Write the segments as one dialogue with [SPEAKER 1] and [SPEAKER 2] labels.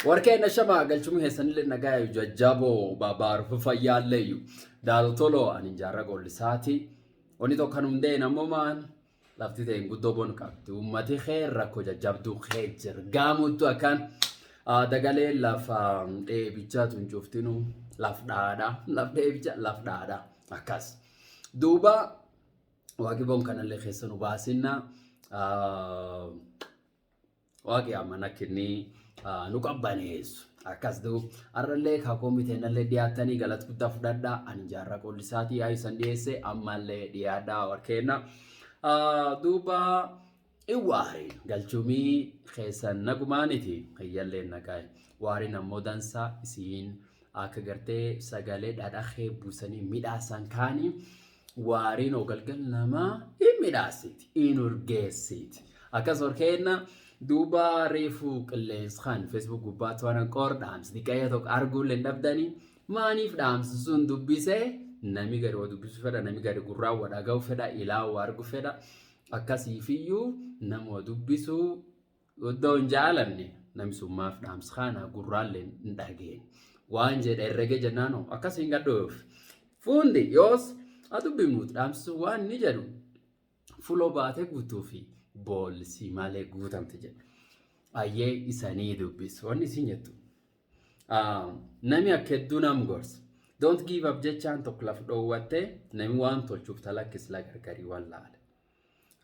[SPEAKER 1] warkeen shama galchumee sanillee nagaa jajjaboo babaar fufayyaaleeyu daaltolo ani jaarra gollisaati oni tokkan hundee namumaan lafti ta'in guddoo bon qabdu ummati kheerra ko jajjabdu kheejir gaamuttu akan dagalee lafa dheebicha tuncuftinu laf dheebicha laf dhaadha akkas duuba waaqi bon kanallee keessanu baasinna waaqi amana kinni nu qabbaneessu akkas duu arrallee kaakoomiteennallee dhiyaatanii galata guddaa fudhadhaa ani jaarra qollisaatii yaa isan dhiyeesse ammallee dhiyaadhaa warkeenna duuba iwaariin galchumii keessan nagumaaniti hayyallee naqaay waariin ammoo dansaa isiin akka gartee sagalee dhadhaqee buusanii midhaasan kaanii waariin ogalgal namaa hin midhaasiti hin urgeessiti akkas warkeenna duuba reefu qilleensa kan Facebook gubbaatti waan qoor dhaamsi diqayya tokko arguullee dhabdanii maaniif dhaamsi sun dubbisee nami gadi waa dubbisu fedha nami gadi gurraa waa dhaga'u fedha ilaa waa argu fedha akkasiifiyyuu nama dubbisu oddoo hin jaalanne nami summaaf dhaamsi kana gurraallee hin dhageen waan jedha herrege jennaanoo akkasii hin gadhoof fuundi yoos adubbimnuuti dhaamsi waan ni jedhu fuloo baatee guutuu fi boolsi malee guutamte jedha ayyee isanii dubbisu wanni isin jettu nami akka hedduu nam gorsa don't give up jechaan tokko laf dhoowwattee nami waan tolchuuf talakkis la gargarii waan laale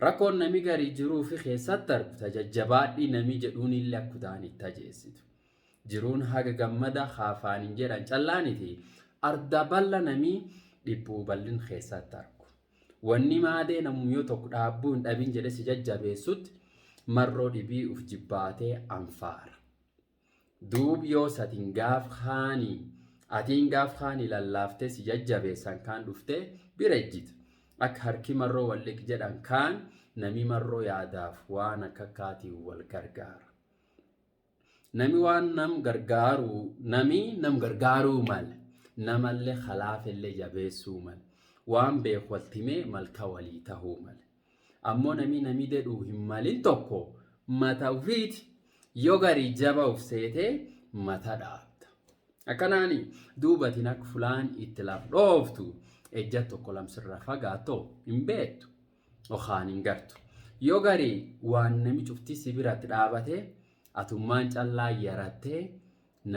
[SPEAKER 1] rakkoon nami garii jiruu fi keessatti argu tajajjabaadhii nami jedhuun illee akkudaan itti ajeessitu jiruun haga gammada haafaan hin jedhan callaaniti arda balla nami dhibbuu ballin keessatti argu wanni maadee namummoo tokko dhaabbuu hin dhabin jedhe si jajjabeessutti marroo dhibii uf jibbaatee anfaara duub yoo satiin gaaf haanii lallaaftee si jajjabeessan kaan dhuftee bira ejjita akka harki marroo walliq jedhan kaan nami marroo yaadaaf waan akka kaatii wal gargaara nami waan nam gargaaruu mal namallee halaafellee jabeessuu mal waan beekwaltimee malka walii tahuu male ammoo nami dedhuu hin malin tokko mata ufiiti yoo garii jaba uf seetee mata dhaabda akkanaani duubatiin akka fulaan itti laf dhooftu ejja tokko lamsirra fagaatoo hin beektu okaan hin gartu yoo garii waan nami cuftii sibiratti dhaabatee atummaan callaa yarattee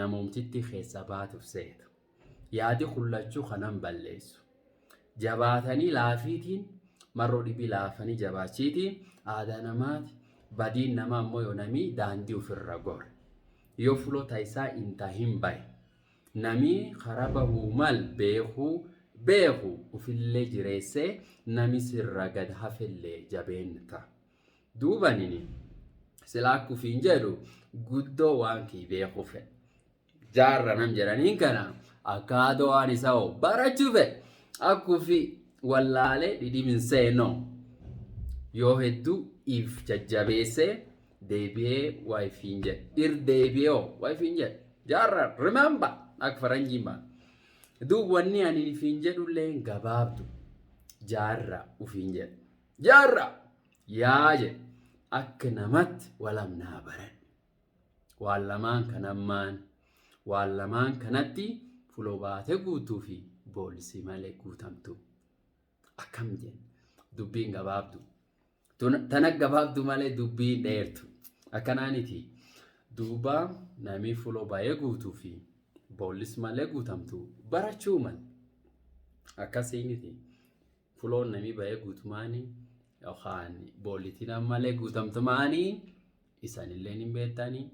[SPEAKER 1] namumtitti keessa baatuuf seeta yaadi kullachuu kanan balleessu jabaatanii laafiitiin marroo dhibii laafanii jabaachiitiin aadaa namaati badiin nama ammoo yoo namii daandii ofirra gore yoo fulota isaa inta hin baye namii karaa bahuu mal beeku ufillee jireessee nami sirra gad hafellee jabeen ta'a duubanini silaa akkufiin jedhu guddoo waan kii beeku fedhe jaarra nam jedhaniin kana akkaadoo waan isaa hoo barachuu fedhe akkufi wallaalee dhidhimin seenoo yoo hedduu if jajjabeessee deebi'ee waayifiin jedhe deebi'ee waayifiin jedhe jaarra remember akka faranjiin baa duub wanni ani ifiin jedhullee gabaabdu jaarra ufiin jedhe jaarra yaa jedhe akka namatti walamnaa baran waan lamaan kanatti fuloo baatee guutuu fi boolisi malee guutamtu akkam jenna dubbiin gabaabdu tana gabaabdu malee dubbiin dheertu akkanaaniti duuba nami fuloo baay'ee guutuu fi boolisi malee guutamtu barachuu mal akkasiiniti fuloon nami baay'ee guutumaanii yookaan boolitiin malee guutamtu maanii isanillee hin beektanii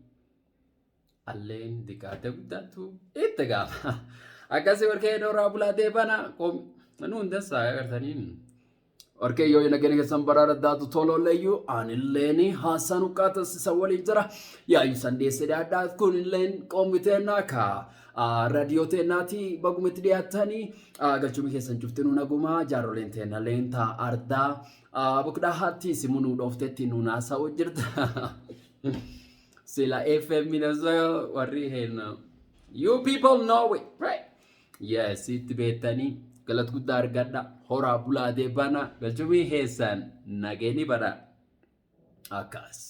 [SPEAKER 1] alleen diqaate guddatu itti gaafa akkasii warkee dooraa bulaatee bana nu hundeessaa agartaniin warkee yoo nagani keessan baraaradaatu tololleeyyuu anilleeni haasaan uqqaatasiisa waliin jira yaayyuu sandeessee addaa kunilleen qoomiteenna ka raadiyoo teennaati bagumitti dhiyaatanii galchumii keessan cuftinuu nagumaa jaarroleen teennaleen taa ardaa bukdaa haatti simunuu dhooftetti nu naasa'u jirta sila FM minasa warri hen you people know it right yes it betani galat guddaa argadha horaa bulaa deebana galchumii keessan nageeni bada akas